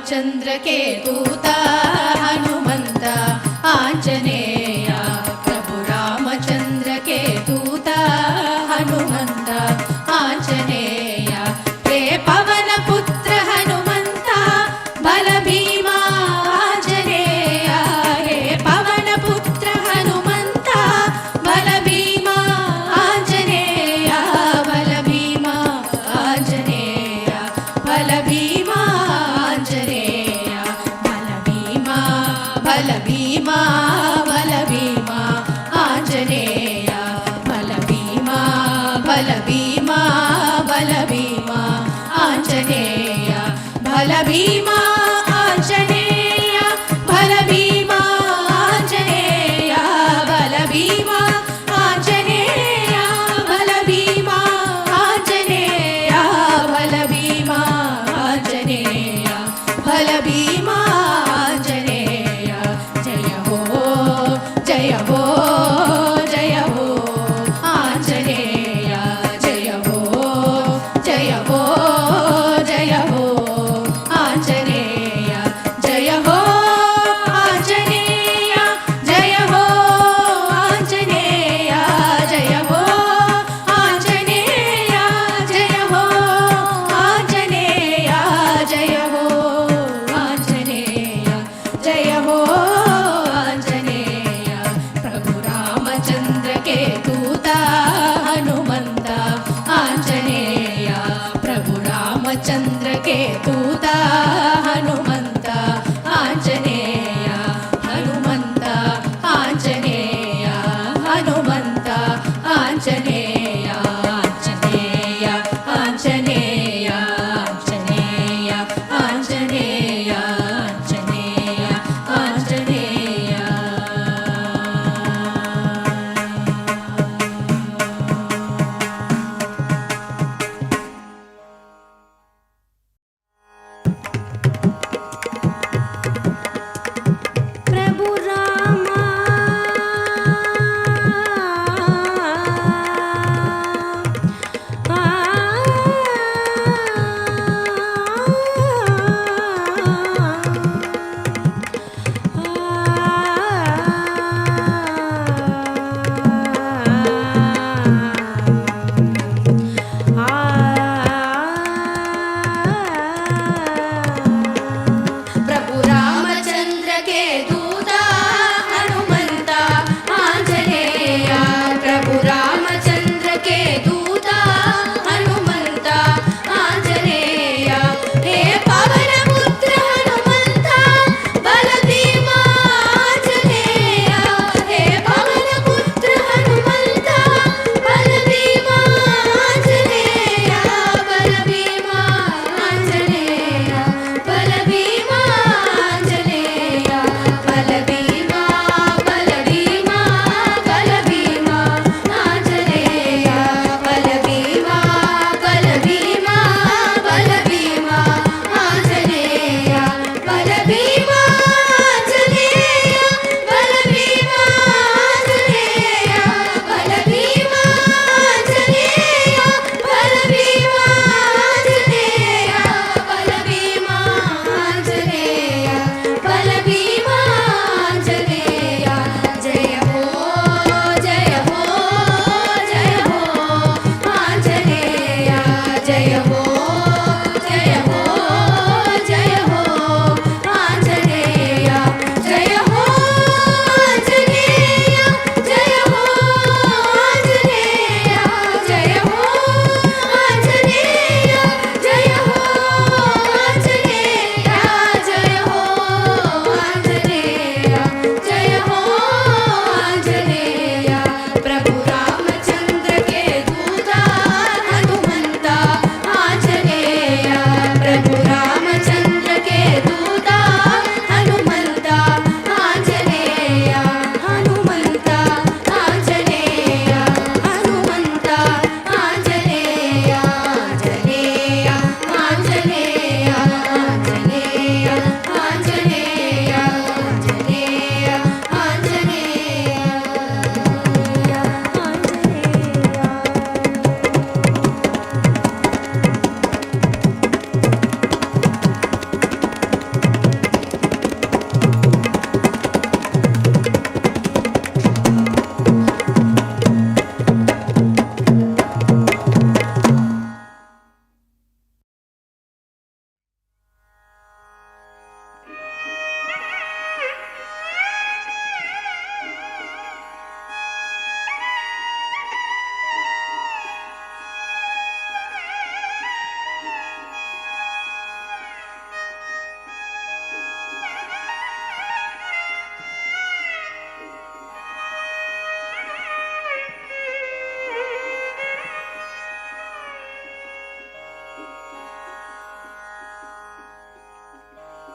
रामचन्द्रकेतूता हनुमन्त आञ्जनेय प्रभु रामचन्द्रकेतूता हनुमन्त आञ्जनेय हे पवनपुत्र हनुमन्त बलभीमा आञ्जनेय हे पवनपुत्र हनुमन्त बलभीमा आञ्जनेय बलभीमा आञ्जनेय बलभीमा आञ्जनेय बलभीमा बलभीमा बलभीमा आञ्जनेय बलभीमा बलभीमा बलभीमा आञ्जनेय बलभीमा आञ्जनेय बलभीमा आञ्जनेय बलभीमा आञ्जनेय बलभीमा आञ्जनेय बलभीमा आञ्जनेय बलभीमा आञ्जनेय जय हो जय हो जय हो आञ्जनेय जय हो जय हो जय हो आञ्जनेय जय हो आञ्जनेय जय हो आञ्जनेय जय हो आञ्जनेय जय हो आञ्जनेय जय हो आञ्जनेय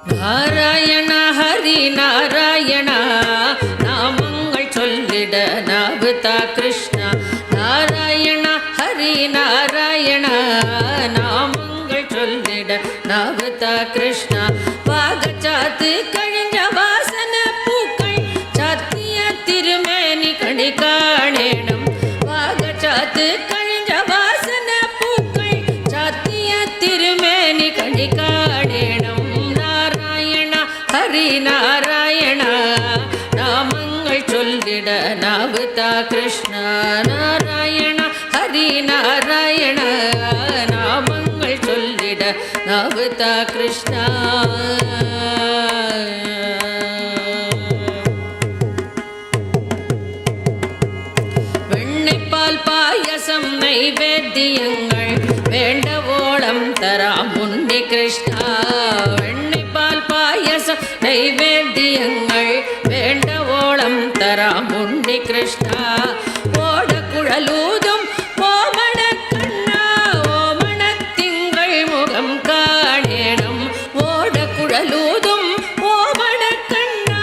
நாராயண ஹரி நாராயண நாமங்கள் சொல்லிட நாவுதா கிருஷ்ணா. நாராயண ஹரி நாராயண நாமங்கள் சொல்லிட நாவுதா கிருஷ்ணா. பாகச்சாத்து கழிஞ்ச வாசன பூக்கள் சாத்திய திருமேனி கணி காணேனம். பாகச்சாத்து கழிஞ்ச வாசன பூக்கள் சாத்திய திருமேனி கணி காணேனம். ஹரி நாராயண நாமங்கள் சொல்லிட நாவுதா கிருஷ்ணா. நாராயண ஹரி நாராயண நாமங்கள் சொல்லிட நாவுதா கிருஷ்ணா. வெண்ணைப்பால் பாயசம் நைவேத்தியங்கள் வேண்டவோளம் தராம் உன்னி கிருஷ்ணா. வெண்ணைப்பால் பாயசம் நைவேத்தியங்கள் வேண்டவோளம் தராம் உன்னி கிருஷ்ணா. ஓட குழலூதும் ஓமண கண்ணா ஓமண திங்கள் முகம் காணேனம். ஓட குழலூதும் ஓமண கண்ணா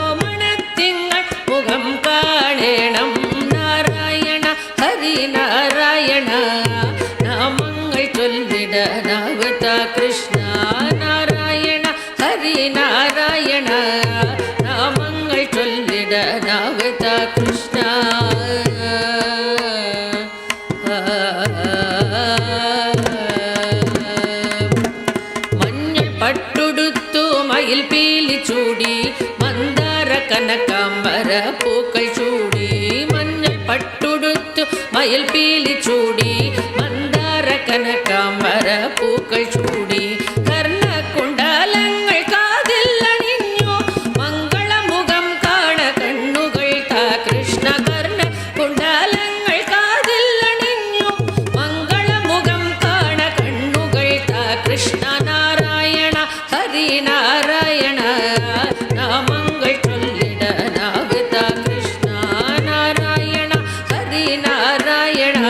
ஓமண திங்கள் முகம் காணேனம். நாராயண ஹரி நாராயண நாமங்கள் சொல்லிட நாவுதா கிருஷ்ணா. நாராயண ஹரி நாராயண நாமங்கள் சொல்லிட நாவுதா கிருஷ்ணா. மஞ்சள் பட்டுடுத்து மயில் பீலி சூடி மந்தார கனகாம்பர பூக்கள் சூடி. மஞ்சள் பட்டுடுத்து மயில் பீலி சூடி மந்தார கனகாம்பர பூக்கள் சூடி. கர்ண குண்டலங்கள் காதில் அணிஞ்சோ மங்கள முகம் காண கண்ணுகள் தா கிருஷ்ண. கர்ண குண்டலங்கள் காதில் அணிஞ்சோ மங்கள முகம் காண கண்ணுகள் தா கிருஷ்ண. நாராயண ஹரி நாராயண நாமங்கள் சொல்லிட நாவுதா கிருஷ்ணா. நாராயண ஹரி நாராயண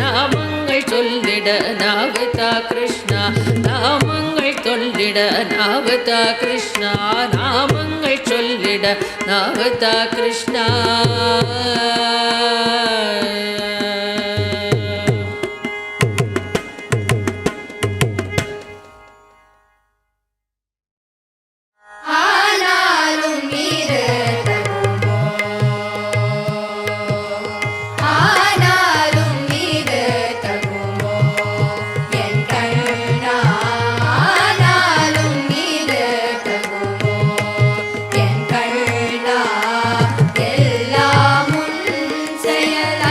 நாமங்கள் சொல்லிட நாவுதா கிருஷ்ணா. நாமங்கள் சொல்லிட நாவுதா கிருஷ்ணா. நாமங்கள் சொல்லிட நாவுதா கிருஷ்ணா. ஆனாலும் நீரு தகுமோ ஆனாலும் நீரு தகுமோ என் கண்ணா. ஆனாலும் நீரு தகுமோ என் கண்ணா. எல்லாம் உன் செயல்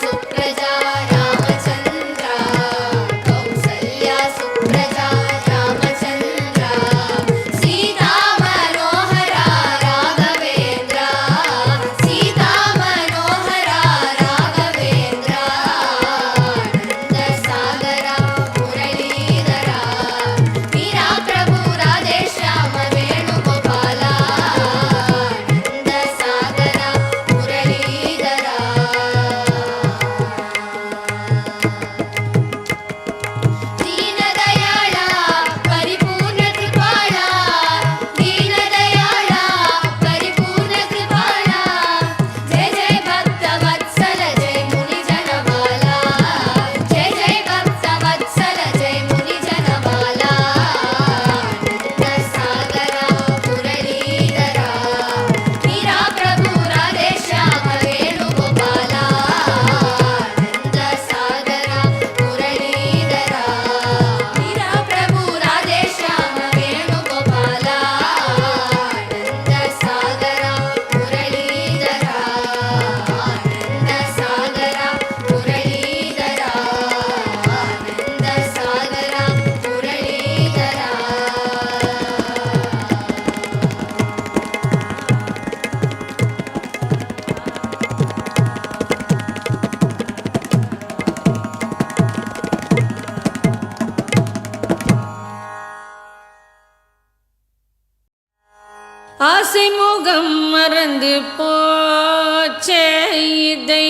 सुप्रजा रामचन्द्र कौसल्या सुप्रजा रामचन्द्र सीता मनोहरा राघवेन्द्र सीता मनोहरा राघवेन्द्र आनन्दसागरा मुरलीधरा मीरा प्रभु राधेश्याम वेणुगोपाला आनन्दसागरा मुरलीधरा दीनदयाळा परिपूर्ण कृपाळा दीनदयाळा परिपूर्ण कृपाळा जय जय भक्तवत्सल जय मुनिजनमाला जय जय भक्तवत्सल जय मुनिजनमाला आनन्दसागरा मुरलीधरा मीरा प्रभु राधेश्याम वेणुगोपाला आनन्दसागरा मुरलीधरा मीरा प्रभु राधेश्याम वेणुगोपाला आनन्दसागरा मुरलीधरा आनन्दसागरा मुरलीधरा आनन्दसागरा मुरलीधरा ஆசை முகம் மறந்து போச்சே இதை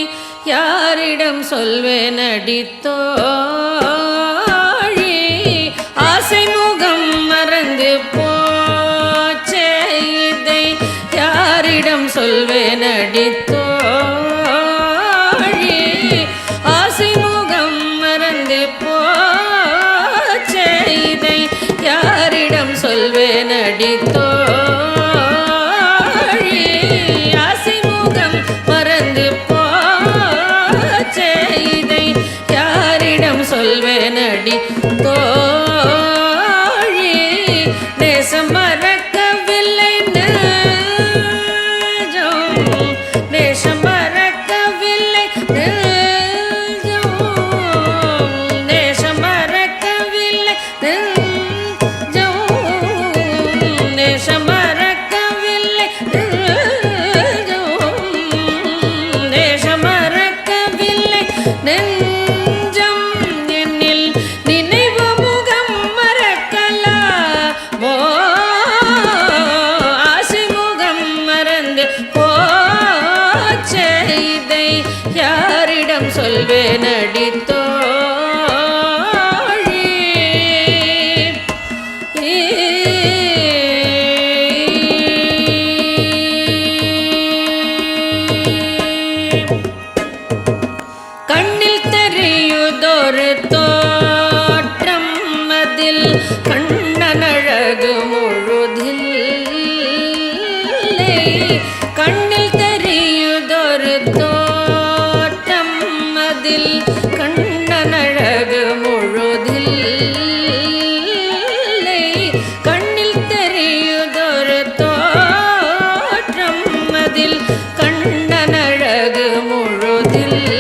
யாரிடம் சொல்வேன் அடித்தோழி ஆசை முகம் மறந்து போச்சே இதை யாரிடம் சொல்வேன் அடித்தோழி ஆசை முகம் மறந்து போச்சே இதை யாரிடம் சொல்வேன் அடித்தோழி ஆசை முகம் மறந்து போச்சே இதை யாரிடம் சொல்வேன் அடித்தோழி நேசம் மறக்கவில்லை நெஞ்சம் நேசம் மறக்கவில்லை நெஞ்சம் நேசம் மறக்கவில்லை நெஞ்சம் நேசம் மறக்கவில்லை நெஞ்சம் நேசம் மறக்கவில்லை நெஞ்சம் என்னில் நினைவு முகம் மறக்கலாமோ ஆசை முகம் மறந்து போச்சே இதை யாரிடம் சொல்வேன் அடித்தோழி கண்ணில் தெரியுதொரு தோற்றம் அதில் கண்ணனழகு முழுதில்லை கண்ணில் தெரியுதொரு தோற்றம் அதில் கண்ணனழகு முழுதில்லை கண்ணில் தெரியுதொரு தோற்றம் அதில் கண்ணனழகு முழுதில்லை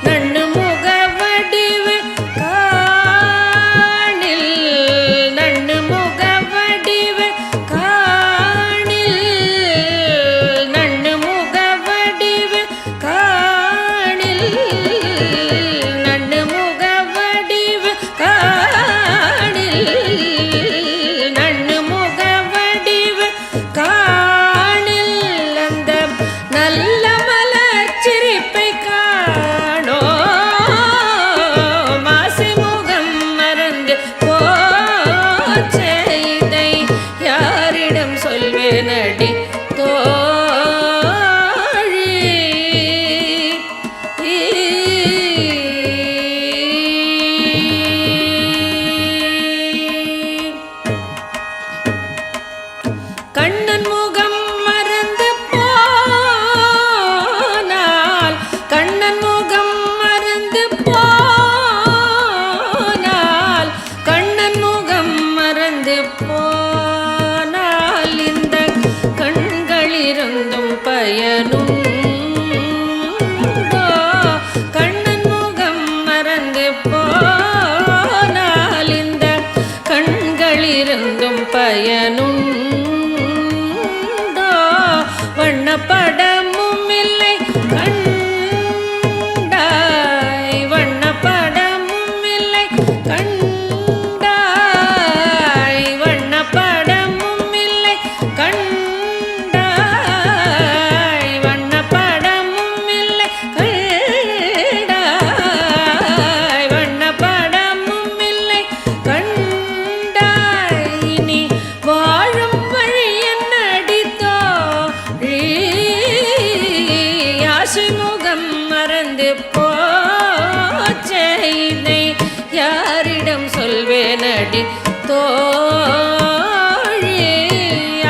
நண்ணு முகவடிவு காணில் நண்ணு முகவடிவு காணில் நண்ணு முகவடிவு காணில் நண்ணு முகவடிவு காணில் நண்ணு முகவடிவு காணில் அந்த நல்ல மலர் சிரிப்பை காணோ மாசை முகம் மறந்து போச்சே இதை யாரிடம் சொல்வேன் அடித்தோழி கண்ணன் முகம் மறந்து போனால் கண்ணன் முகம் மறந்து போனால் கண்ணன் முகம் மறந்து போனால் இந்த கண்களிருந்தும் பயனுண்டோ பயனுண்டோ வண்ணப்படமும் இல்லை கண்டாய் வண்ணப்படமும் இல்லை கண்டாய் வண்ணப்படமும் இல்லை கண்டாய் வண்ணப்படமும் இல்லை கண்டாய் வண்ணப்படமும் இல்லை கண்டாய் இனி வாழும் வழி என்னடித்தோ ஆசைமுகம் மறந்து போச்சே இதை யாரிடம் சொல்வேனடி தோழி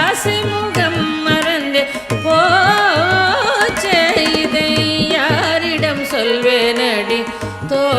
ஆசைமுகம் மறந்து போச்சே இதை யாரிடம் சொல்வேனடி தோழி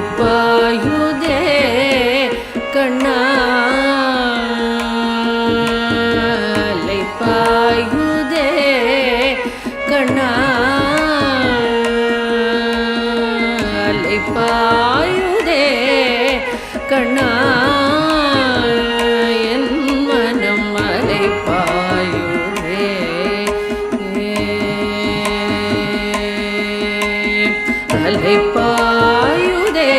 அலைப்பாயுதே கண்ணா அலைப்பாயுதே கண்ணா அலைப்பாயுதே கண்ணா என் மனம் அலைப்பாயுதே அலைப்பாயுதே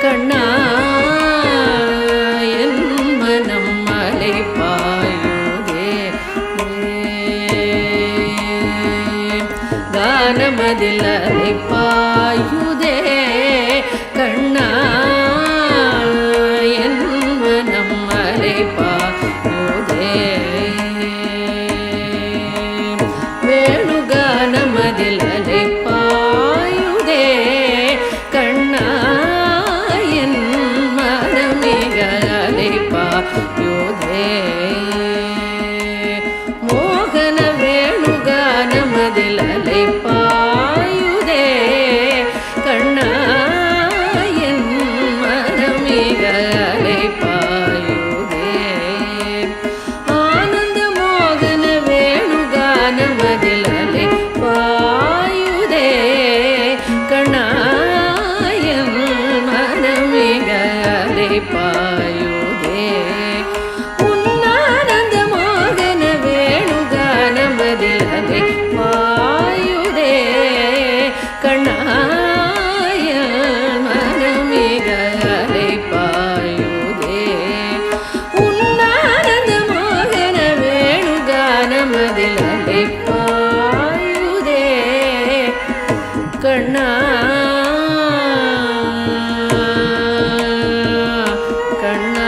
கண்ணா என் மனம் அலைப்பாயுதே கானமதில் அலைப்பாயுதே கண்ணா என் மனம் அலைப்பாயுதே வேணுகானமதில் அலைப்பாயுதே கண்ணா என் மனமிக அலைப்பாயுதே மோகன வேணுகானமதில் அலைப்பாயுதே கண்ணா என் மனமிக அலைப்பாயுதே ஆனந்த மோகன வேணுகானமதில் அலைப்பாயுதே கண்ணா என் மனமிக அலைப்பாயுதே உன்னானந்த மோகன வேணுகானமதில் அலைப்பாயுதே கண்ணா என் மனமிக அலைப்பாயுதே உன்னானந்த மோகன வேணுகானமதில் அலைப்பாயுதே கண்ணா கண்ணா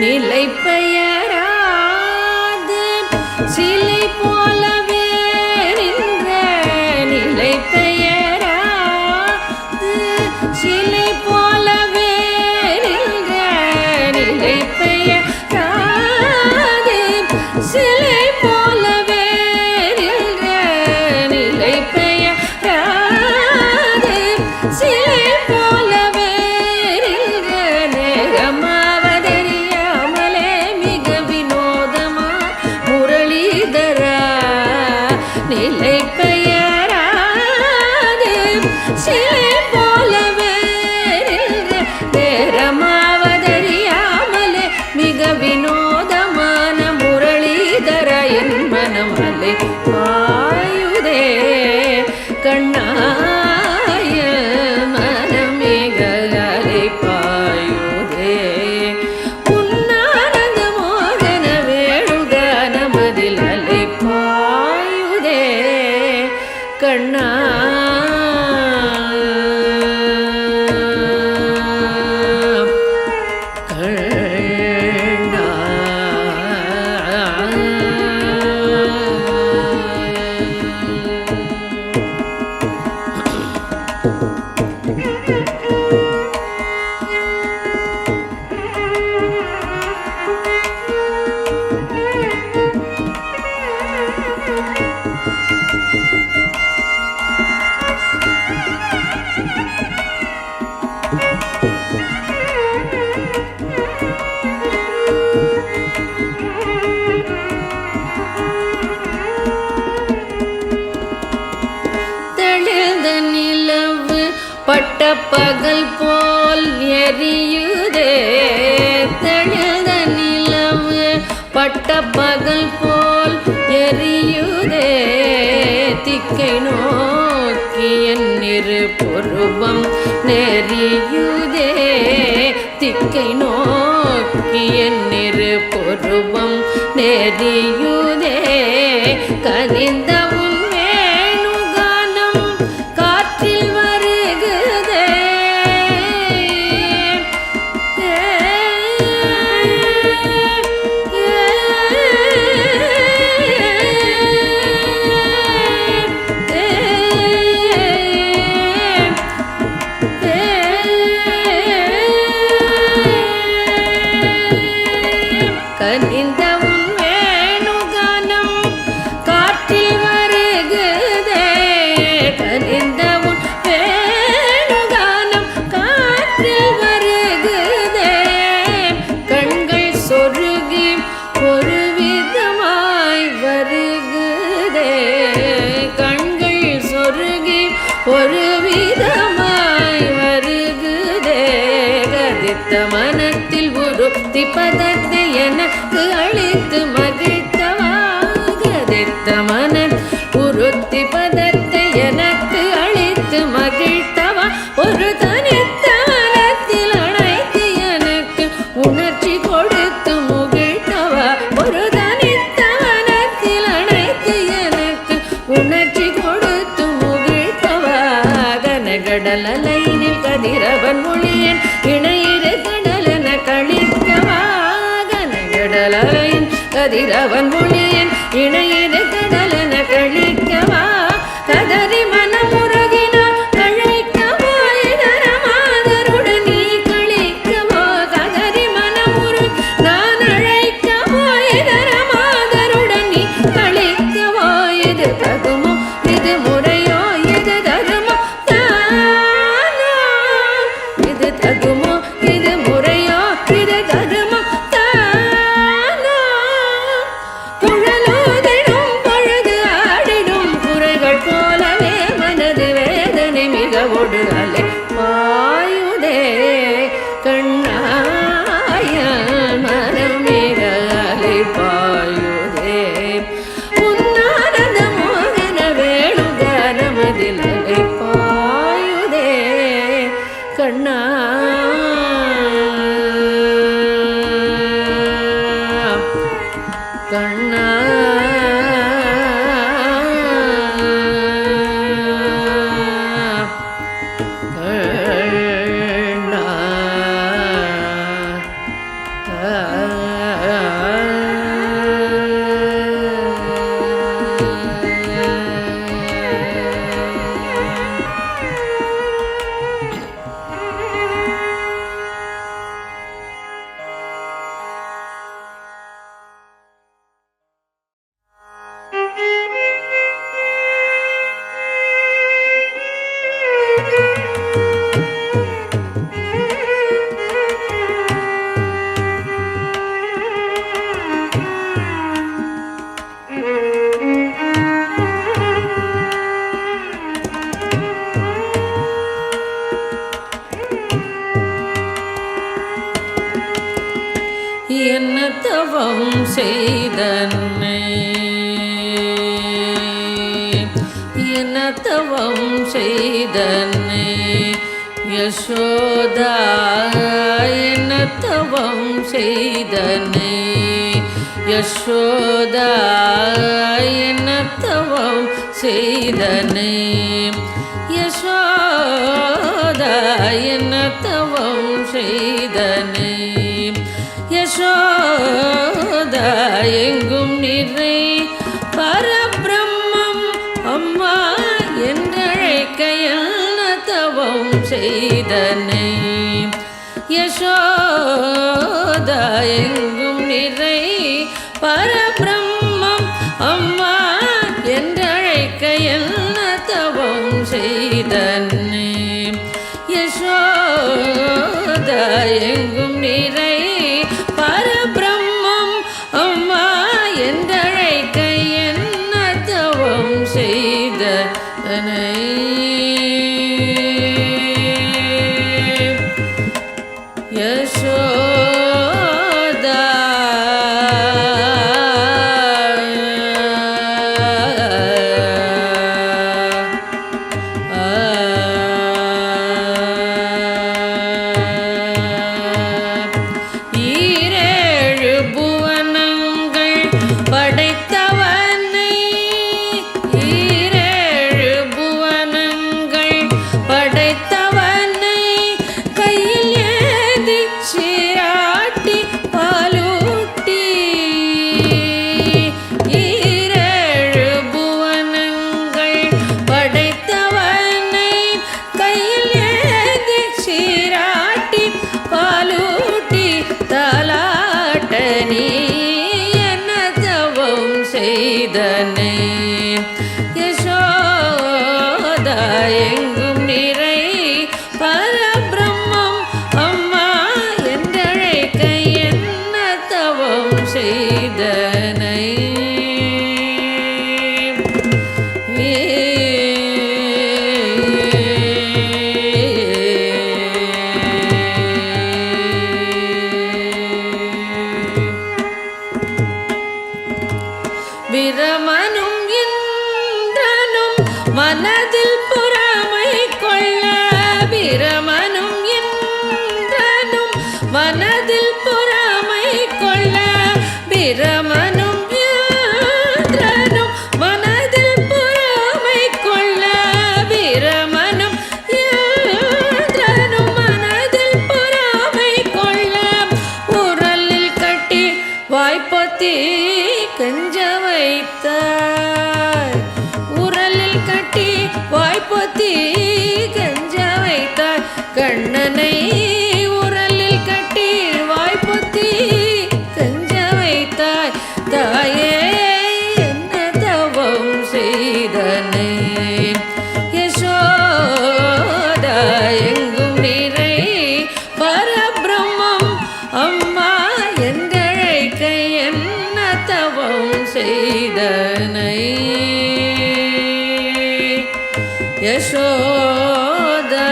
நிலை பெயராது சிலை போலவே நின்ற நிலை பெயராது சிலை போலவே நின்ற நிலை பெயராது சிலை போலவே நின்ற நிலை பெயராது சிலை போலவே நின்ற நேரமாவதறியாமலே பகல் போல் எரியுதே தெழுத நிலவு பட்ட பகல் போல் எரியுதே திக்கை நோக்கி என் இரு பொருவம் நெறியுதே திக்கை நோக்கி என் இரு பொருவம் நெறியுதே கனிந்த உன் வேணுகானம் காற்றில் வருகுதே கனிந்த உன் வேணுகானம் காற்றில் வருகுதே கனிந்த உன் வேணுகானம் காற்றில் வருகுதே கண்கள் சொருகி ஒரு விதமாய் வருகுதே கண்கள் சொருகி ஒரு விதமாய் வருகுதே கதித்த மனத்தில் உருத்தி பதத்தை எனக்கு அளித்து மகிழ்த்தவா கதித்த மன உருத்தி பதத்தை எனக்கு அளித்து மகிழ்த்தவா ஒரு தனித்த மனத்தில் அழைத்து எனக்கு உணர்ச்சி கொடுத்து முகிழ்த்தவா ஒரு தனித்த மனத்தில் அழைத்து எனக்கு உணர்ச்சி கொடுத்து முகிழ்த்தவா கனகடல் அலைனில் கதிரவன் மொழியன் இணையிரு கடலென கழிக்கவா கனகடலையின் கதிரவன் மொழியன் இணையிரு கடலென கழிக்கவா கதறி மனமுருகினார் கழைக்கவா இதர மாதருடன் நீ கழிக்கவா கதறி மனமுரு நான் அழைக்கவா இதர மாதருடன் நீ கழிக்கவா இது தகுமோ இது முறையோ இது தகுமோ தானோ இது தகுமோ இது முறையோ இது தகுமோ தானோ குழலோதிடும் பொழுது ஆடிடும் குறைகள் போலவே மனது வேதனை மிக ஒடு அலை பாயுதே கண்ணாய மனம் மிக அலை பாயுதே உன்னானந்த மோகன வேணுகானமதில் அலை பாயுதே கண்ணா கண்ணா கண்ணா என்ன தவம் செய்தன்னை என்ன தவம் செய்தன்னை யசோதா என்ன தவம் செய்தன்னை யசோதா என்ன தவம் செய்தன்னை யசோதா என்ன தவம் செய்தன்னை யசோதா எங்கும் நிறை பரபிரம்மம் அம்மா என்றழைக்க என்ன தவம் செய்தனை யசோதா எங்கும் நிறை பரபிரம்மம் அம்மா என்றழைக்க என்ன தவம் செய்தனை யசோதா எங்கும் நிறை பரபிரம்மம் அம்மா என்றழைக்க என்ன தவம் செய்தனை யசோதா ஈரேழு புவனங்கள் படைத்தவனை ஈரேழு புவனங்கள் படைத்தவனை கையில் ஏந்தி சீராட்டி பாலூட்டி ஈரேழு புவனங்கள் படைத்தவனை கையில் ஏந்தி சீராட்டி பாலூட்டி தாலாட்ட நீ என்ன தவம் செய்தனை யசோதா எங்கும் நிறை பரபிரம்மம் அம்மா என்றழைக்க என்ன தவம் செய்தனை பிரமனும் இந்திரனும் மனதில் பொறாமை கொள்ள பிரமனும் இந்திரனும் மனதில் பொறாமை கொள்ள பிரமனும் இந்திரனும் மனதில் பொறாமை கொள்ள பிரமனும் இந்திரனும் மனதில் பொறாமை கொள்ள உரலில் கட்டி வாய்ப்பொத்தி கெஞ்ச வைத்தாய் உரலில் கட்டி வாய்ப்பொத்தி கெஞ்ச வைத்தாய் கண்ணனை உரலில் கட்டி வாய்ப்பொத்தி கெஞ்ச வைத்தாய் தாயே என்ன தவம் செய்தனை யசோதா எங்கும் நிறை பரபிரம்மம் அம்மா என்றழைக்க என்ன தவம் செய்தனை யசோதா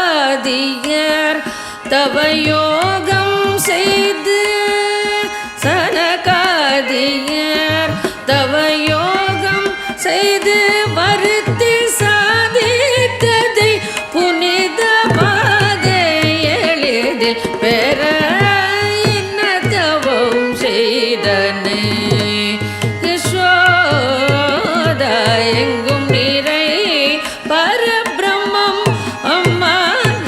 சனகாதியர் தவயோகம் செய்து சனகாதியர் தவயோகம் செய்து வருத்தி சாதித்ததை புனிதமாக எளிதில் பெற என்ன தவம் செய்தனை யசோதா எங்கும் நிறை பரபிரம்மம் அம்மா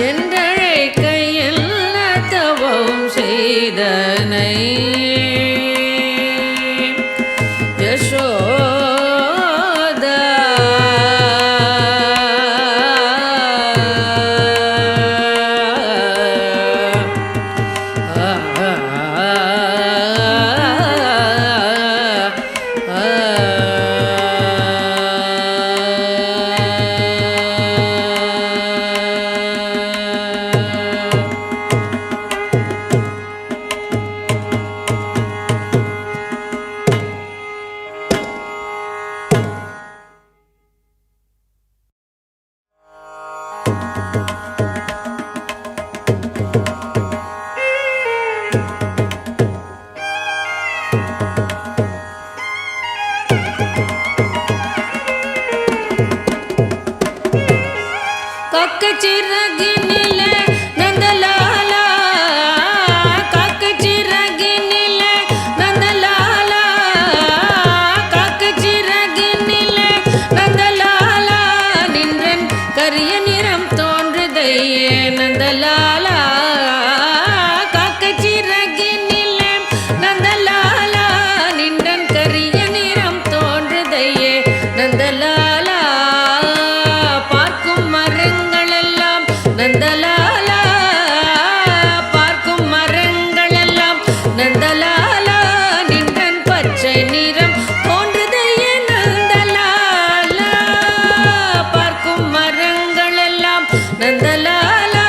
என்றழைக்க என்ன தவம் செய்தனை யசோதா காக்கச்சிறகினிலே நந்தலாலா காக்கச்சிறகினிலே நந்தலாலா காக்கச்சிறகினிலே நந்தலாலா நின்றன் கரிய நிறம் தோன்றுதையே நந்தலாலா காக்கச்சிறகினிலே நந்தலாலா நின்றன் கரிய நிறம் தோன்றுதையே நந்தலாலா பார்க்கும் மரங்களெல்லாம் நந்தலாலா பார்க்கும் மரங்களெல்லாம் நந்தலாலா நின்றன் பச்சை நிறம் தோன்றுதையே நந்தலாலா பார்க்கும் மரங்களெல்லாம் நந்தலாலா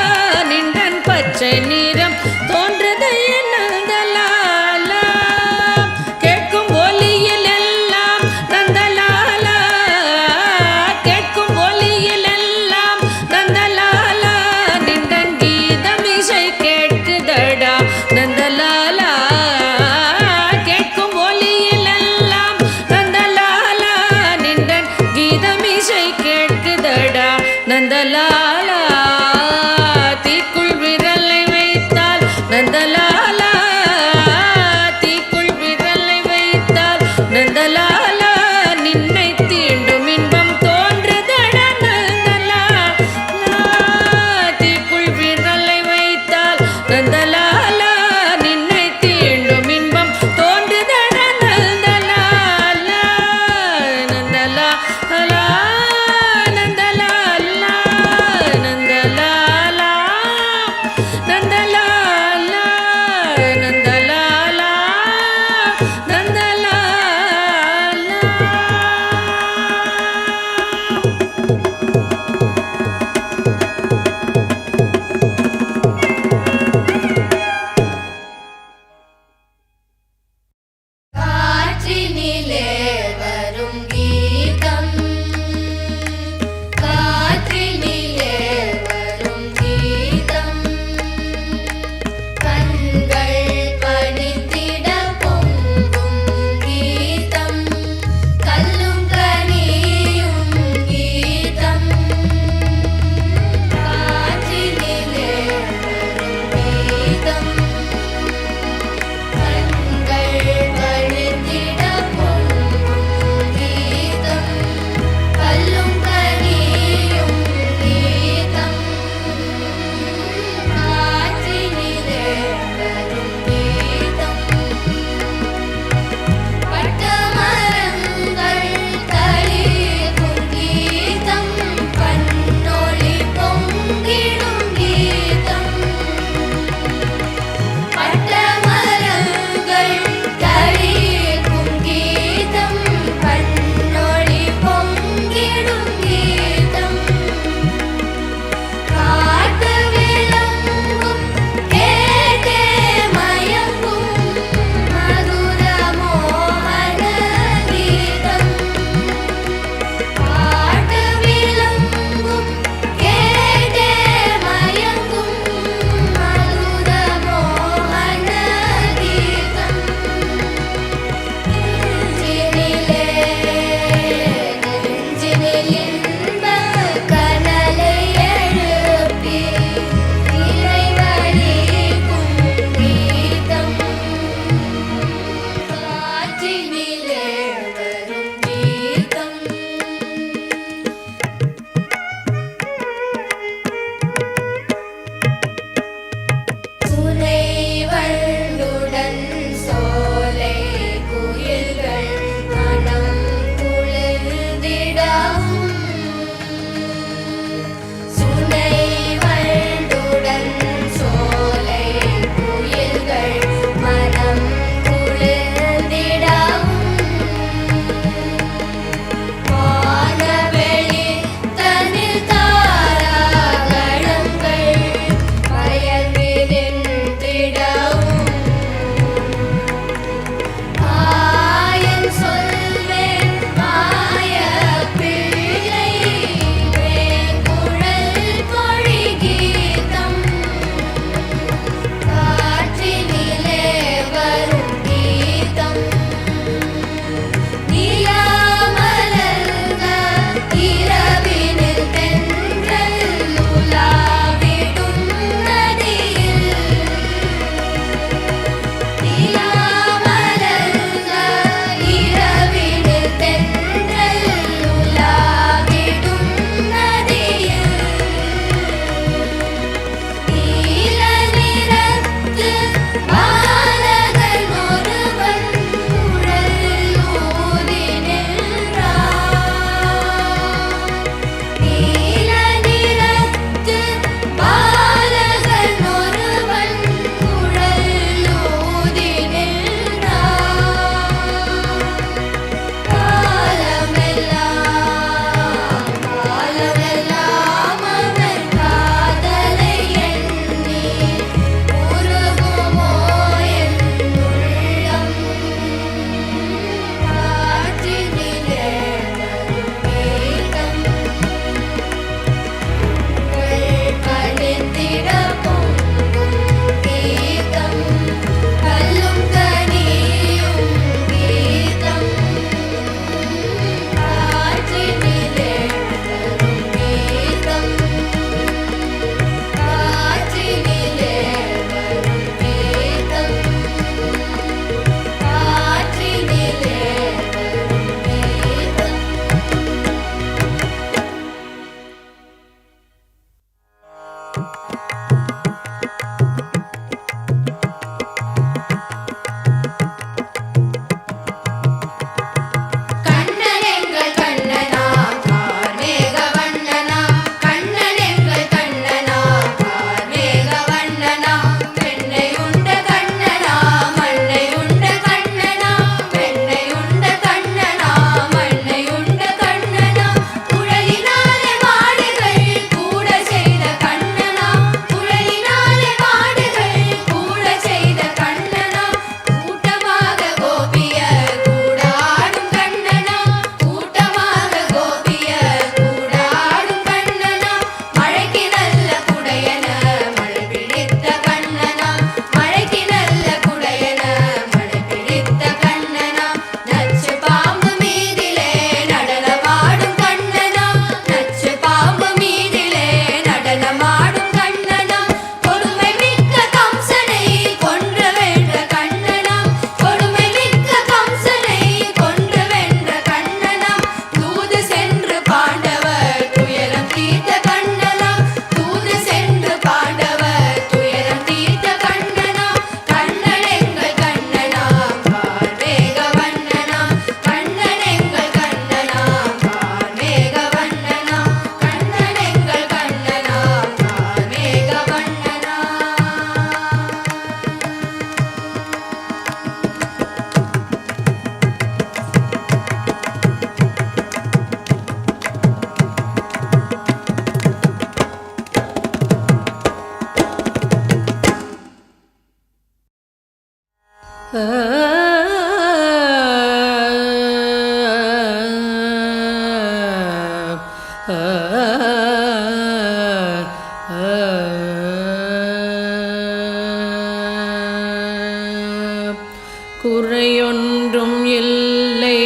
குறையொன்றும் இல்லை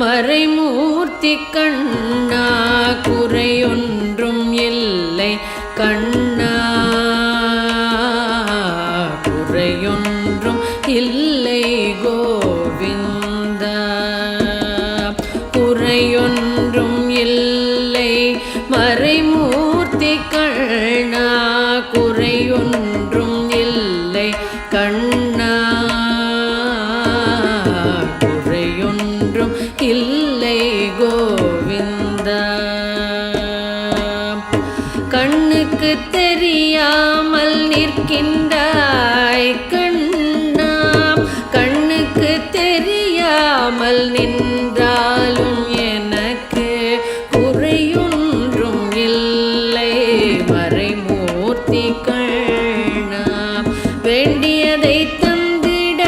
மறைமூர்த்தி கண்ணா, குறையொன்றும் இல்லை கண்ணா, குறையொன்றும் இல்லை கோவிந்தா, குறையொன்றும் இல்லை மறைமூர்த்தி கண்ணா, குறையொன்றும் இல்லை கண்ணா, குறையொன்றும் இல்லை கோவிந்தா. கண்ணுக்கு தெரியாமல் நிற்கின்றாய் கண்ணா, கண்ணுக்கு தெரியாமல் நின்றாலும் எனக்கு குறையொன்றும் இல்லை மறைமூர்த்தி கண்ணா. வேண்டியதை தந்திட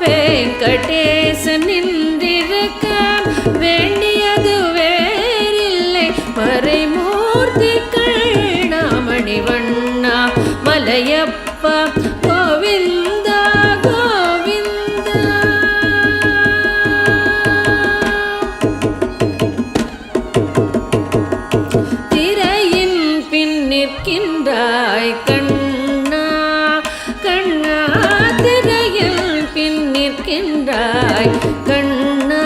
வெங்கடேசன் நின்றிருக்க, வேண்டியது வேறில்லை மறைமூர்த்தி கண்ணா. மணிவண்ணா மலையப்பா கோவிந்தா கோவிந்தா. திரையின் பின் நிற்கின்றாய் கண்ணா, கண்ணா, திரையில் பின் நிற்கின்றாய் கண்ணா.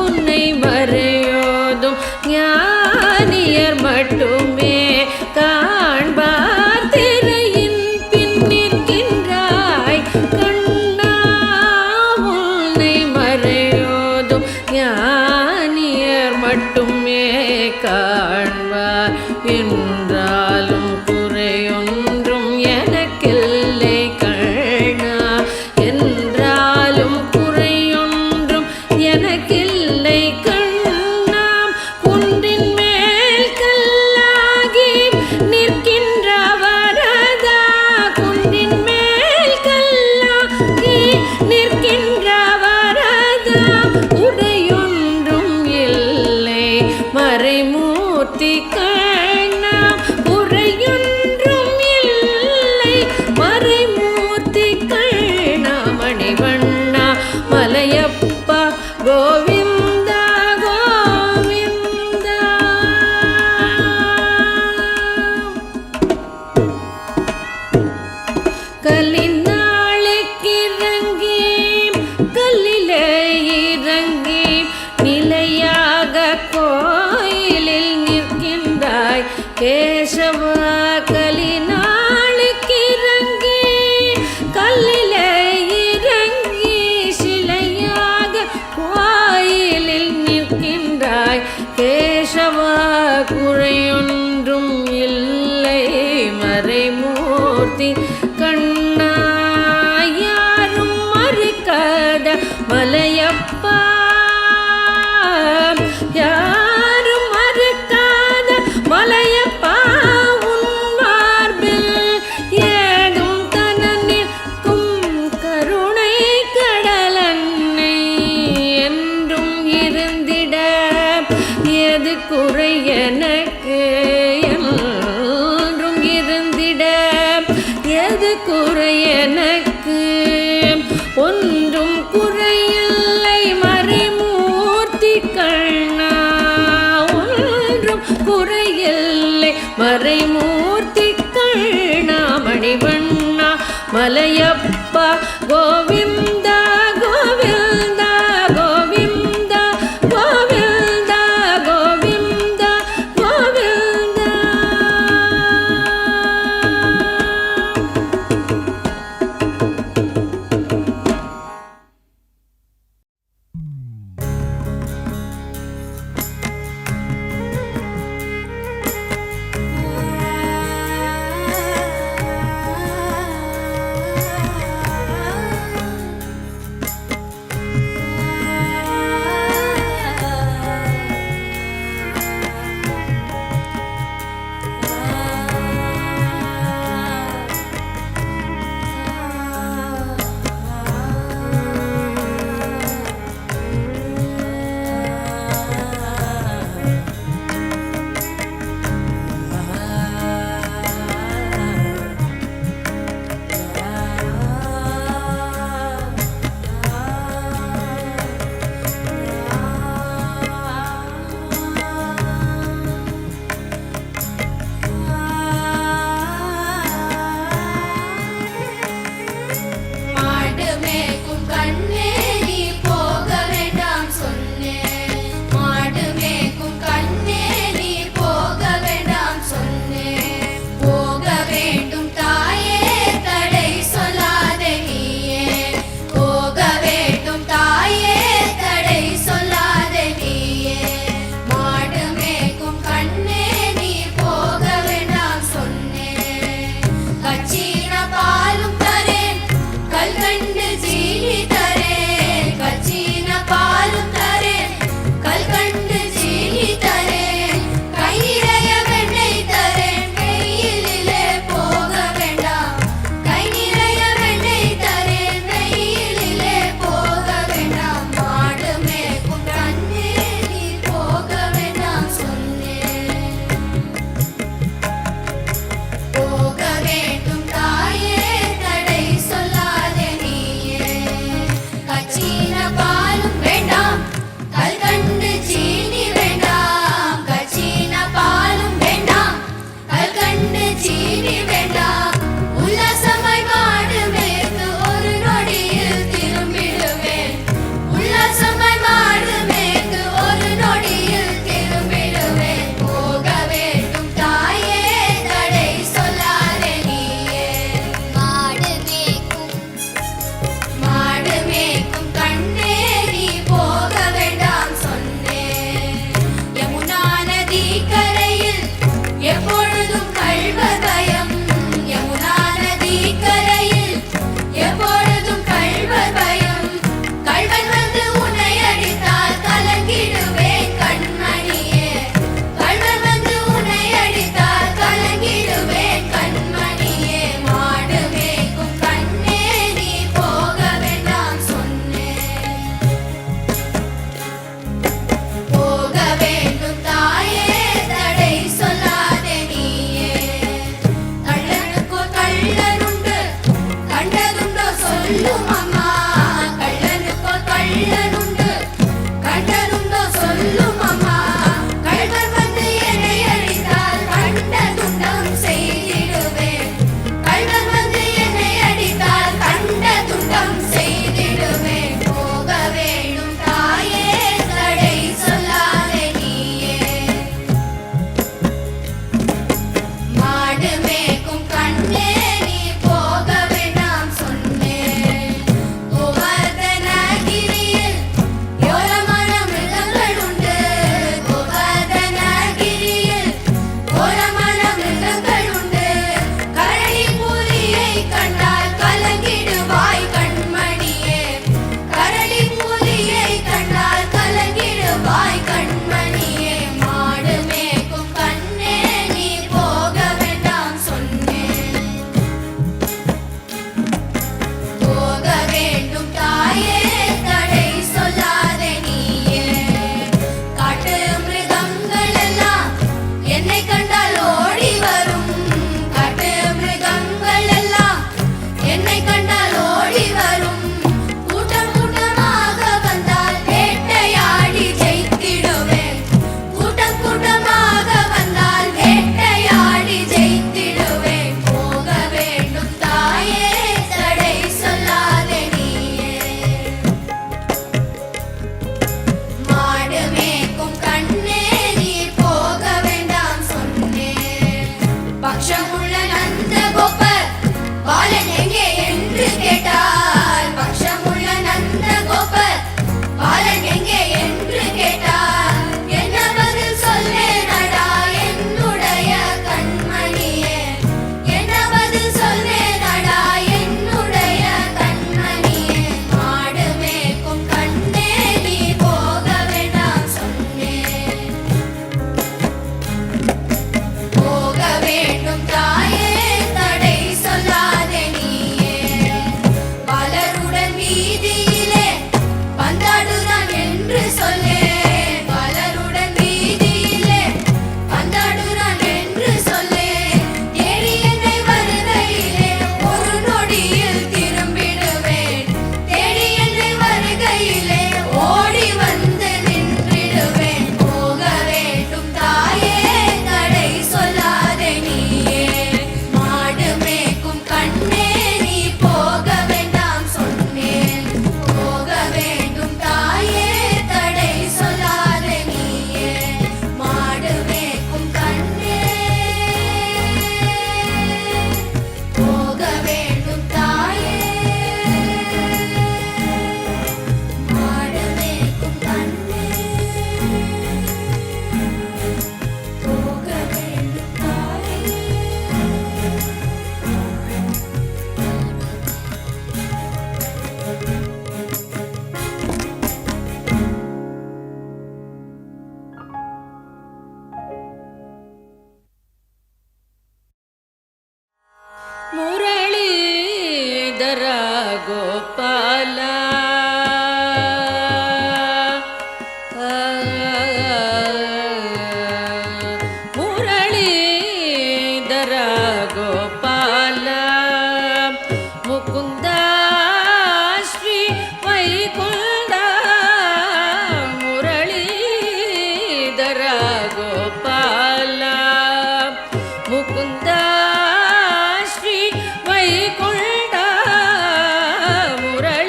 உன்னை மறையோதும் ஞானியர் மட்டுமே காண்பார். திரையின் பின் நிற்கின்றாய் கண்ணா, உன்னை மறையோதும் ஞானியர் மட்டுமே காண்பார். என்றாலும் குறையொன்றும் எனக்கில்லை கண்ணா, என்றாலும் குறையொன்றும் எனக்கில்லை கண்ணா. குன்றின் மேல் கல்லாகி நிற்கின்ற வரதா, குன்றின் மேல் கல்லாகி நிற்கின்ற வரதா. உடையொன்றும் இல்லை மறைமூர்த்தி கண்ணா, குறையொன்றும் இல்லை மறைமூர்த்தி கண்ணா. மணிவண்ணா மலையப்பா கோவிந்தா கோவிந்தா. கலினாளுக்கு இறங்கி கல்லிலே இறங்கி நிலையாக கோயிலில் நிற்கின்றாய் கேசவா. கலினாளுக்கு இறங்கி கல்லிலே இறங்கி சிலையாக கோயிலில் நிற்கின்றாய் கேசவா. குறையொன்றும் இல்லை மறைமூர்த்தி கண்ணா, யாரும் மறுக்காத மலையப்பா, யாரும் மறுக்காத மலையப்பா. உன் மார்பில் ஏதும் தன நிற்கும் கருணை கடலன்னை என்றும் இருந்திட எது குறை எனக்கு, என்றும் இருந்திட எது குறை எனக்கு. ஒன்றும் குறையில்லை மறைமூர்த்தி கண்ணா, ஒன்றும் குறையில்லை மறைமூர்த்தி கண்ணா. மணிவண்ணா மலையப்பா கோவிந்தா கோவிந்தா கோவிந்தா கோவிந்தா கோவிந்தா கோவிந்தா. ಮುರಳೀಧರ ಗೋಪಾಲ ಮುರಳೀಧರ ಗೋಪಾಲ ಮುಕುಂದ ಶ್ರೀ ವೈಕುಂಠ ಮುರಳೀಧರ ಗೋಪಾಲ ಮುಕುಂದ ಶ್ರೀ ವೈಕುಂಠ ಮುರಳೀಧರ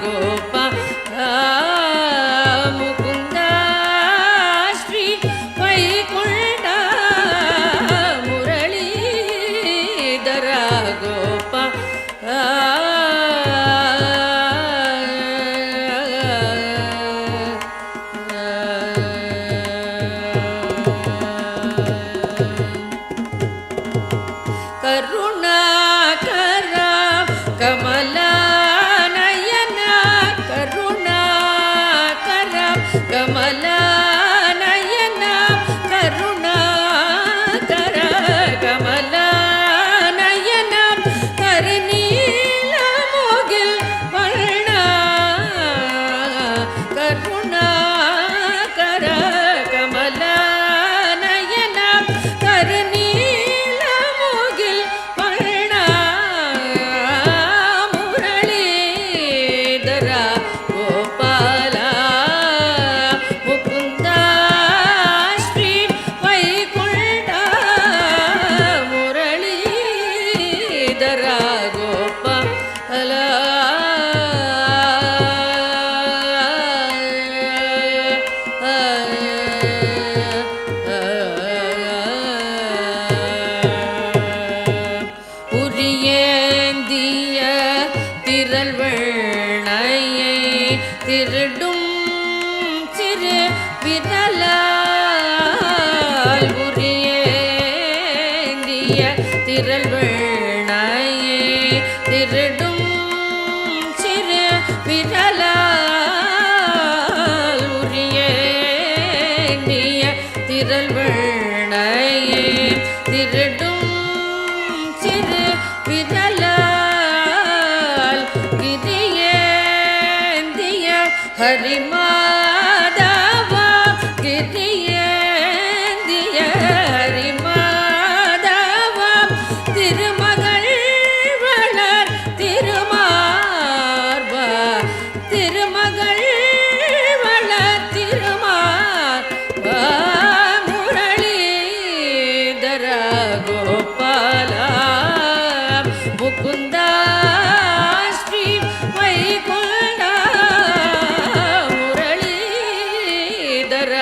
ಗೋಪಾಲ ಮುಕುಂದ ಶ್ರೀ ವೈಕುಂಠ ಮುರಳೀಧರ ಗೋಪಾಲ ಕರುಣಾಕರ ಕಮಲಾನಯನ ಕರುಣಾಕರ ಕಮಲಾನಯನ ಕರುಣಾಕರ ಕಮಲಾನಯನ ಕರನೀಲ ಮುಗಿಲ್ ವರ್ಣ ಕರುಣಾಕರ ಕಮಲಾನಯನ ಕರನೀಲ ಮುಗಿಲ್ ವರ್ಣ ಮುರಳೀಧರ ಗೋಪಾಲ ಮುಕುಂದ ಶ್ರೀ ವೈಕುಂಠ ಮುರಳೀಧರ ಗೋಪಾಲ உரியேந்திய திரள்வளையை திருடும் சிறு விரலால் உரியேந்திய திரள்வளையை திருடும் சிறு விரலால் உரியேந்திய திரள்வளையை திருடும் சிறு விரலால் கிரியேந்திய ஹரிமாதவா கிரியேந்திய ஹரிமாதவா திருமகள் வளர் திருமார்பா திருமகள் வளர் திருமார்பா முரளீதர கோபால முகுந்த ஸ்ரீ வைகுண்ட முரளீதர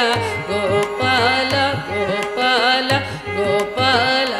கோபால கோபால கோபால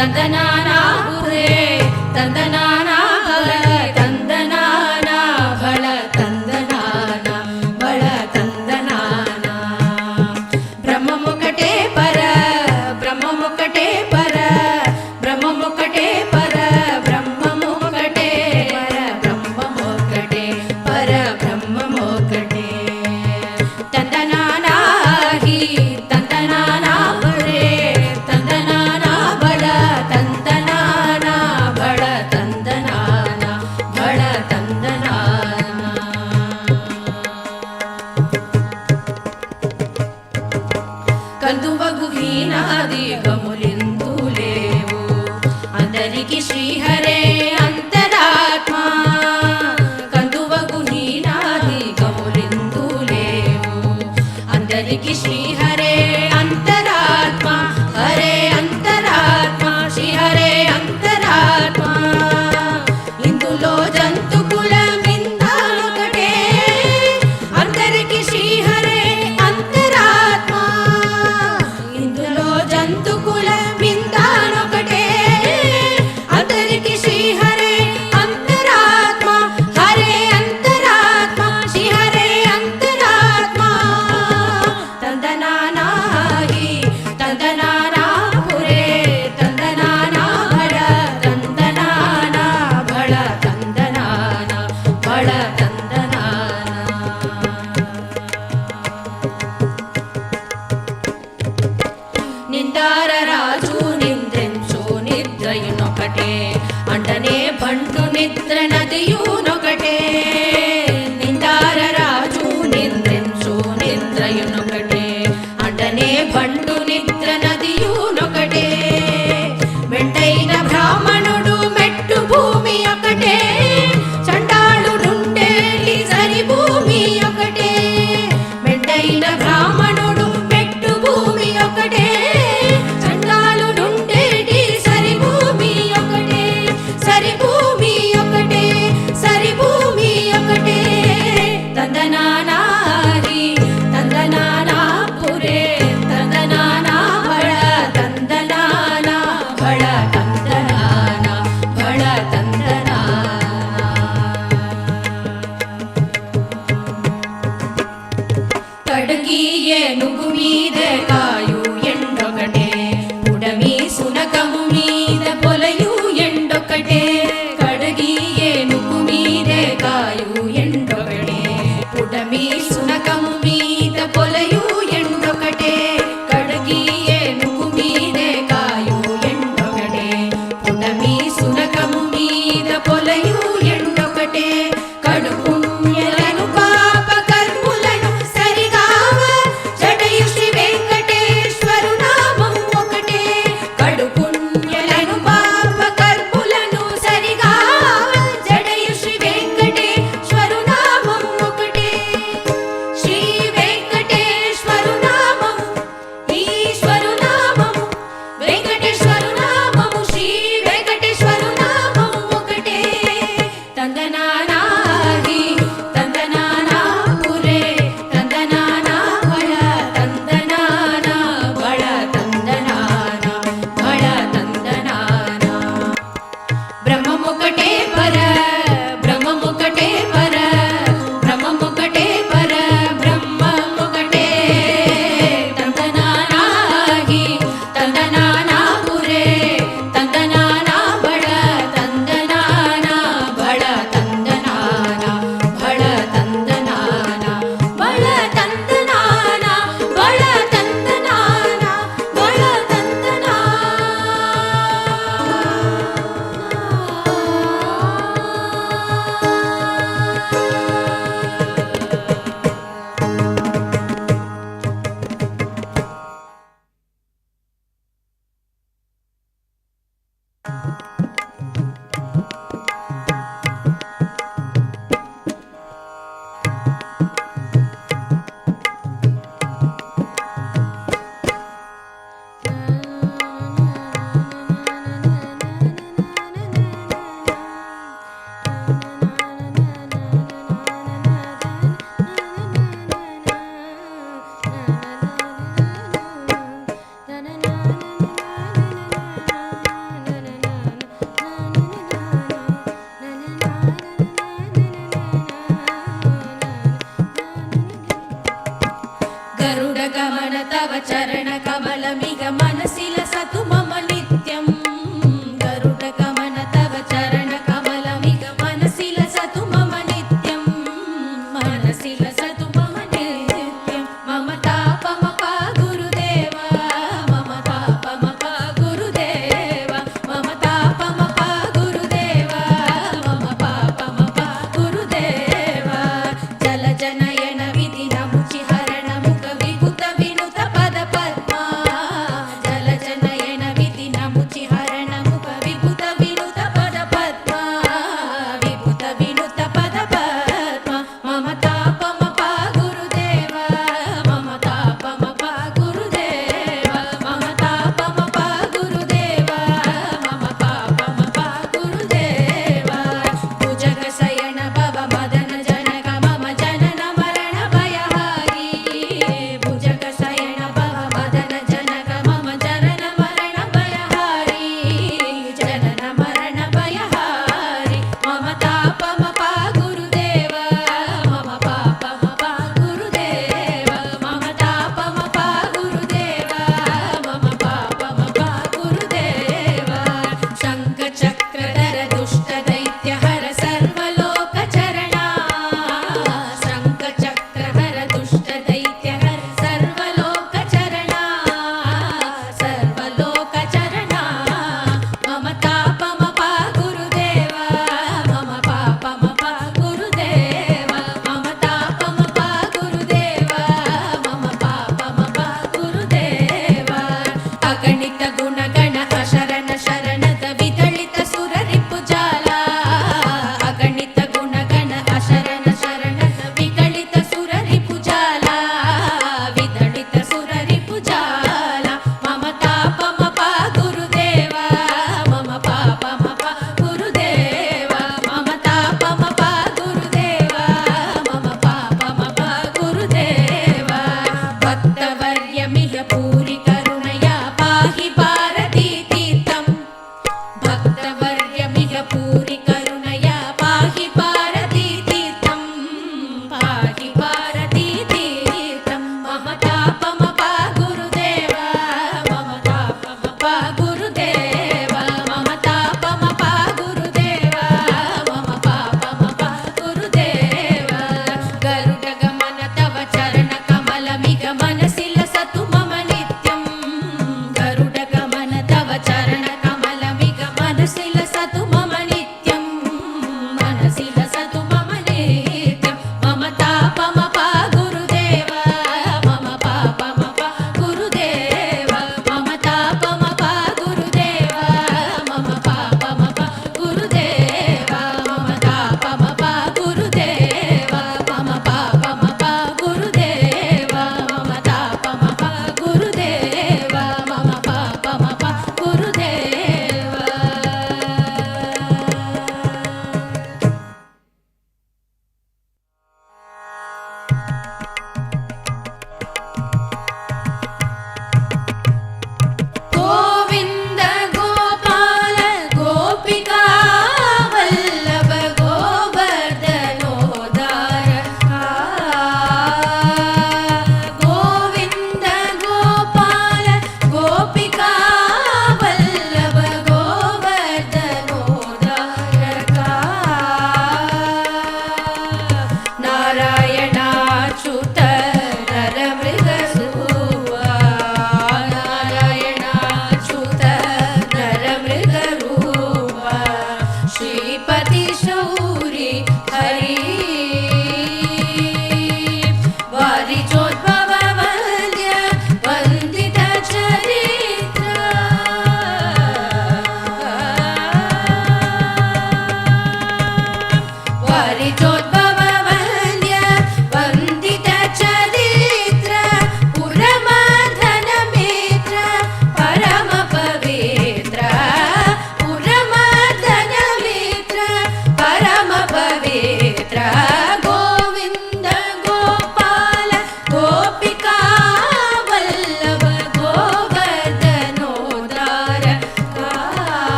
ತಂದನಾನಾ ಗುರೇ ತಂದನಾನಾ ಬಳ ತಂದನಾನಾ ಬಳ ತಂದನಾನಾ ಬಳ ತಂದನಾನಾ ಬ್ರಹ್ಮ ಮುಕಟೇ ಪರ ಬ್ರಹ್ಮ ಮುಕಟೇ ಪರ ಬ್ರಹ್ಮ ಮುಕಟೇ ಪರ ಬ್ರಹ್ಮ ಮುಕಟೇ ಪರ ಬ್ರಹ್ಮ ಮುಕಟೇ ಪರ ಬ್ರಹ್ಮ ಮುಕಟೇ ತಂದನಾನಾ ಹಿ ತಂದನಾನಾ ಬರೇ ತಂದನಾನಾ ಬಳ ತಂದ